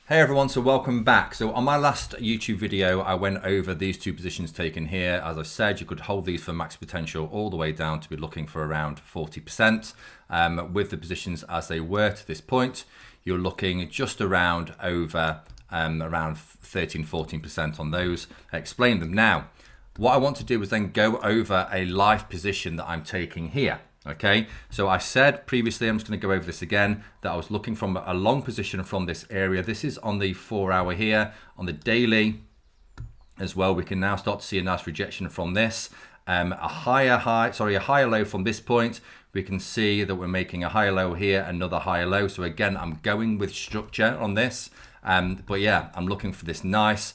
Hey everyone, so welcome back. So on my last YouTube video, I went over these two positions taken here. As I said, you could hold these for max potential all the way down to be looking for around 40%. With the positions as they were to this point, you're looking just around over around 13-14% on those. I explained them. Now, what I want to do is then go over a live position that I'm taking here. Okay, so I said previously, I'm just going to go over this again, that I was looking from a long position from this area. This is on the 4 hour here. On the daily as well, we can now start to see a nice rejection from this. A higher low from this point. We can see that we're making a higher low here, another higher low. So again, I'm going with structure on this. But yeah, I'm looking for this nice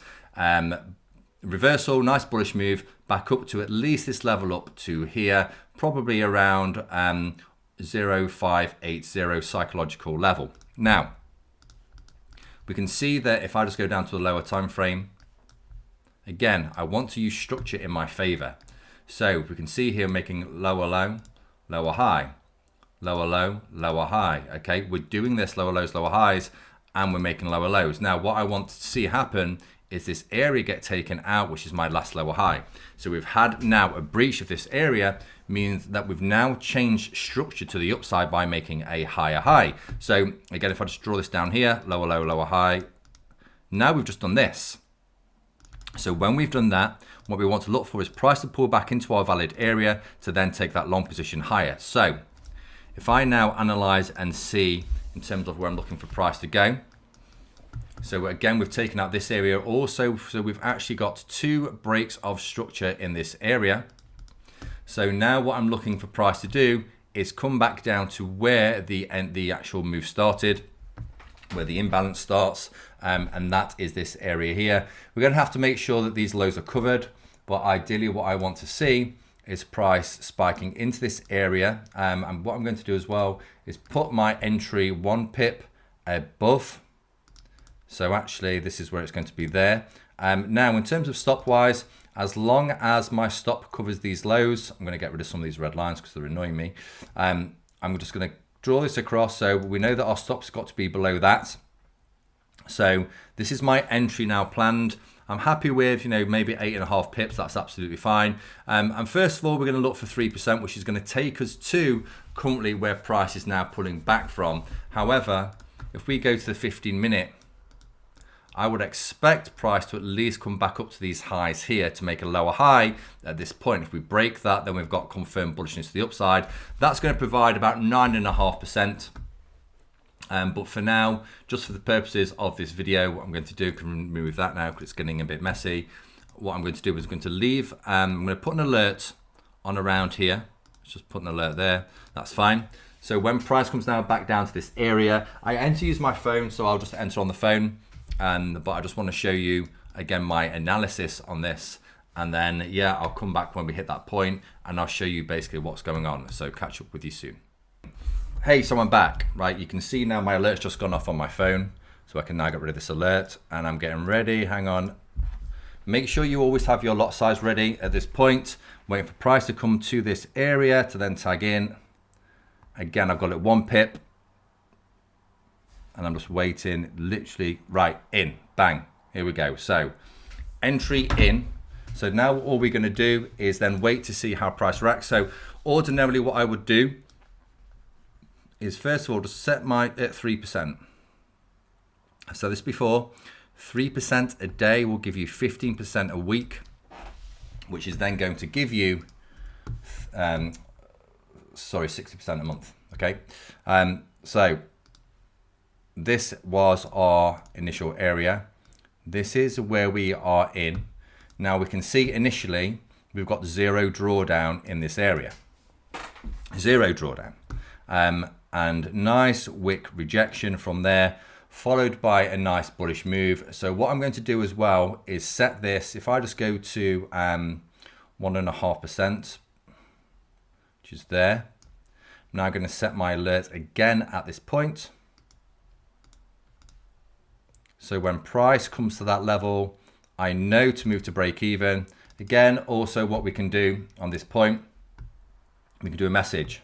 reversal, nice bullish move back up to at least this level up to here, probably around 0.580 psychological level. Now, we can see that if I just go down to the lower time frame, again, I want to use structure in my favor. So we can see here making lower low, lower high, lower low, lower high. Okay, we're doing this lower lows, lower highs, and we're making lower lows. Now, what I want to see happen is this area get taken out, which is my last lower high. So we've had now a breach of this area, means that we've now changed structure to the upside by making a higher high. So again, if I just draw this down here, lower low, lower high, now we've just done this. So when we've done that, what we want to look for is price to pull back into our valid area to then take that long position higher. So if I now analyze and see in terms of where I'm looking for price to go, so again, we've taken out this area also, so we've actually got two breaks of structure in this area. So now what I'm looking for price to do is come back down to where the actual move started, where the imbalance starts, and that is this area here. We're going to have to make sure that these lows are covered, but ideally what I want to see is price spiking into this area. And what I'm going to do as well is put my entry 1 pip above. So actually, this is where it's going to be there. Now, in terms of stop wise, as long as my stop covers these lows, I'm going to get rid of some of these red lines because they're annoying me. I'm just going to draw this across. So we know that our stop's got to be below that. So this is my entry now planned. I'm happy with, maybe 8.5 pips. That's absolutely fine. And first of all, we're going to look for 3%, which is going to take us to currently where price is now pulling back from. However, if we go to the 15-minute, I would expect price to at least come back up to these highs here to make a lower high at this point. If we break that, then we've got confirmed bullishness to the upside. That's going to provide about 9.5%. But for now, just for the purposes of this video, what I'm going to do, can remove that now because it's getting a bit messy. What I'm going to do is I'm going to leave, I'm going to put an alert on around here. Let's just put an alert there. That's fine. So when price comes now back down to this area, I enter use my phone, so I'll just enter on the phone. But I just want to show you again my analysis on this, and then yeah, I'll come back when we hit that point and I'll show you basically what's going on. So catch up with you soon. Hey, so I'm back, right? You can see now my alert's just gone off on my phone, so I can now get rid of this alert, and I'm getting ready. Hang on. Make sure you always have your lot size ready at this point, waiting for price to come to this area to then tag in. Again, I've got it 1 pip. And I'm just waiting, literally right in, bang, here we go. So entry in. So now all we're gonna do is then wait to see how price reacts. So ordinarily what I would do is first of all, just set my at 3%. I've said this before, 3% a day will give you 15% a week, which is then going to give you, 60% a month, okay? So this was our initial area. This is where we are in. Now we can see initially we've got 0 drawdown in this area. 0 drawdown. And nice wick rejection from there, followed by a nice bullish move. So what I'm going to do as well is set this, if I just go to 1.5%, which is there. I'm now going to set my alert again at this point. So when price comes to that level, I know to move to break even. Again, also what we can do on this point, we can do a message.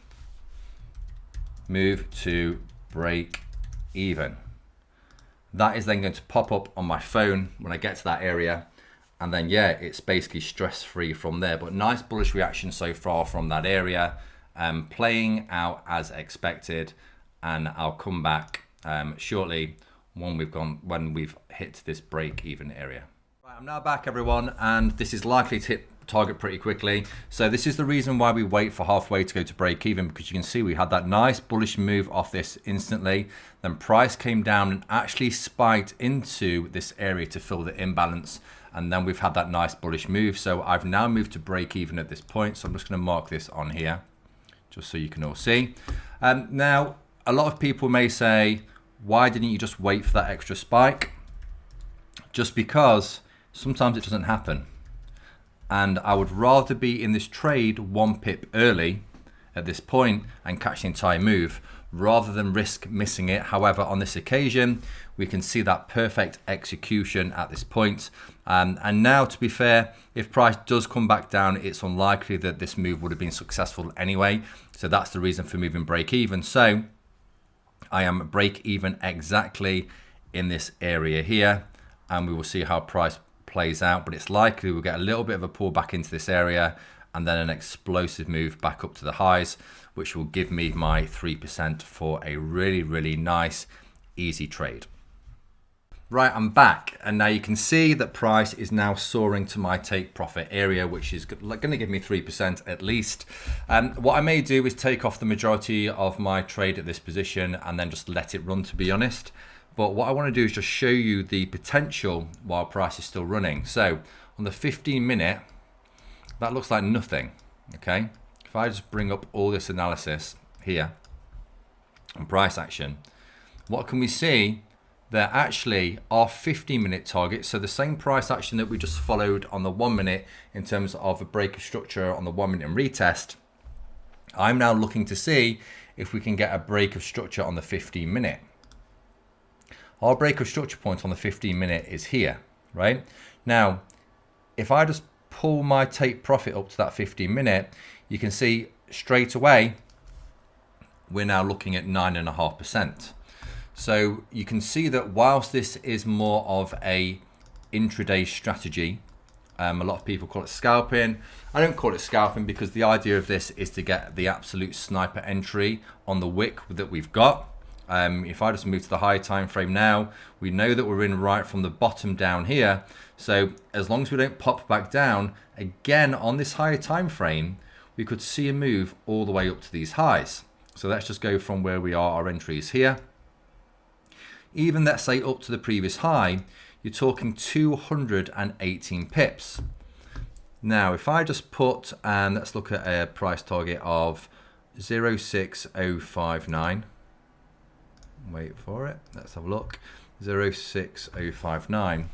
Move to break even. That is then going to pop up on my phone when I get to that area. And then, yeah, it's basically stress-free from there. But nice bullish reaction so far from that area, playing out as expected. And I'll come back shortly when we've hit this break-even area. Right, I'm now back, everyone, and this is likely to hit target pretty quickly. So this is the reason why we wait for halfway to go to break even, because you can see we had that nice bullish move off this instantly. Then price came down and actually spiked into this area to fill the imbalance. And then we've had that nice bullish move. So I've now moved to break even at this point. So I'm just going to mark this on here just so you can all see. Now, a lot of people may say, why didn't you just wait for that extra spike? Just because sometimes it doesn't happen. And I would rather be in this trade 1 pip early at this point and catch the entire move rather than risk missing it. However, on this occasion, we can see that perfect execution at this point. And now, to be fair, if price does come back down, it's unlikely that this move would have been successful anyway. So that's the reason for moving break even. So I am break even exactly in this area here, and we will see how price plays out, but it's likely we'll get a little bit of a pull back into this area and then an explosive move back up to the highs, which will give me my 3% for a really, really nice, easy trade. Right, I'm back, and now you can see that price is now soaring to my take profit area, which is going to give me 3% at least. What I may do is take off the majority of my trade at this position and then just let it run, to be honest. But what I want to do is just show you the potential while price is still running. So on the 15-minute, that looks like nothing, okay? If I just bring up all this analysis here on price action, what can we see? There actually are 15-minute targets. So the same price action that we just followed on the 1 minute in terms of a break of structure on the 1 minute and retest, I'm now looking to see if we can get a break of structure on the 15-minute. Our break of structure point on the 15-minute is here, right? Now, if I just pull my take profit up to that 15-minute, you can see straight away, we're now looking at 9.5%. So you can see that whilst this is more of a intraday strategy, a lot of people call it scalping. I don't call it scalping because the idea of this is to get the absolute sniper entry on the wick that we've got. If I just move to the high time frame now, we know that we're in right from the bottom down here. So as long as we don't pop back down again on this higher time frame, we could see a move all the way up to these highs. So let's just go from where we are, our entry is here. Even let's say up to the previous high, you're talking 218 pips. Now, if I just put, and let's look at a price target of 06059. Wait for it. Let's have a look. 06059.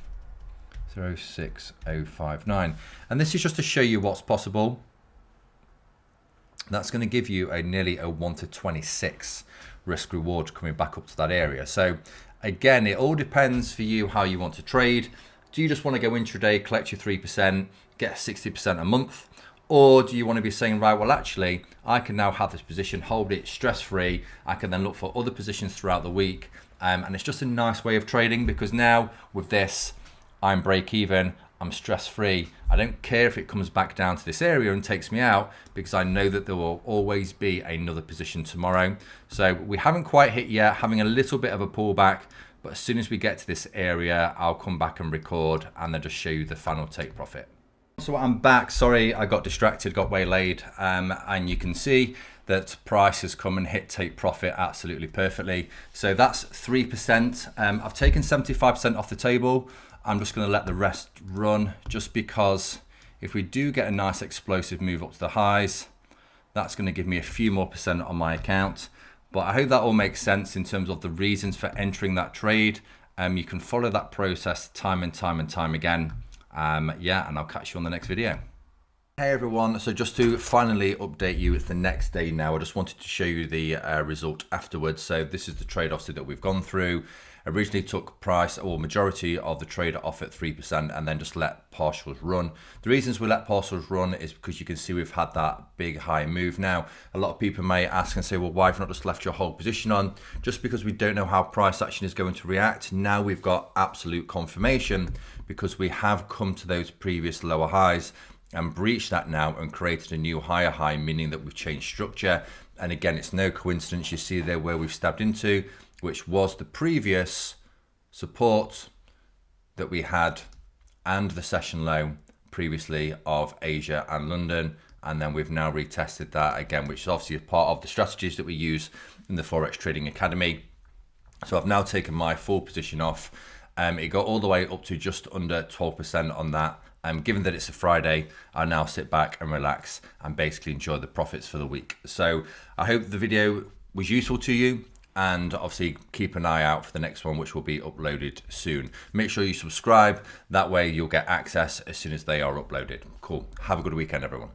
06059. And this is just to show you what's possible. That's going to give you nearly a 1 to 26 risk reward coming back up to that area. So again, it all depends for you how you want to trade. Do you just want to go intraday, collect your 3%, get 60% a month? Or do you want to be saying, right, well, actually, I can now have this position, hold it stress-free. I can then look for other positions throughout the week. And it's just a nice way of trading because now with this, I'm break even, I'm stress-free. I don't care if it comes back down to this area and takes me out because I know that there will always be another position tomorrow. So we haven't quite hit yet, having a little bit of a pullback. But as soon as we get to this area, I'll come back and record and then just show you the final take profit. So I'm back. Sorry, I got distracted, got waylaid, and you can see that price has come and hit take profit absolutely perfectly. So that's 3%. I've taken 75% off the table. I'm just going to let the rest run just because if we do get a nice explosive move up to the highs, that's going to give me a few more percent on my account. But I hope that all makes sense in terms of the reasons for entering that trade. You can follow that process time and time again. Yeah, and I'll catch you on the next video. Hey everyone, so just to finally update you, it's the next day now. I just wanted to show you the result afterwards. So this is the trade obviously that we've gone through. originally took price or majority of the trader off at 3% and then just let partials run. The reasons we let partials run is because you can see we've had that big high move. Now, a lot of people may ask and say, well, why have you not just left your whole position on? Just because we don't know how price action is going to react. Now we've got absolute confirmation because we have come to those previous lower highs and breached that now and created a new higher high, meaning that we've changed structure. And again, it's no coincidence. You see there where we've stabbed into, which was the previous support that we had and the session low previously of Asia and London. And then we've now retested that again, which is obviously a part of the strategies that we use in the Forex Trading Academy. So I've now taken my full position off. It got all the way up to just under 12% on that. Given that it's a Friday, I now sit back and relax and basically enjoy the profits for the week. So I hope the video was useful to you, and obviously keep an eye out for the next one, which will be uploaded soon. Make sure you subscribe. That way you'll get access as soon as they are uploaded. Cool. Have a good weekend, everyone.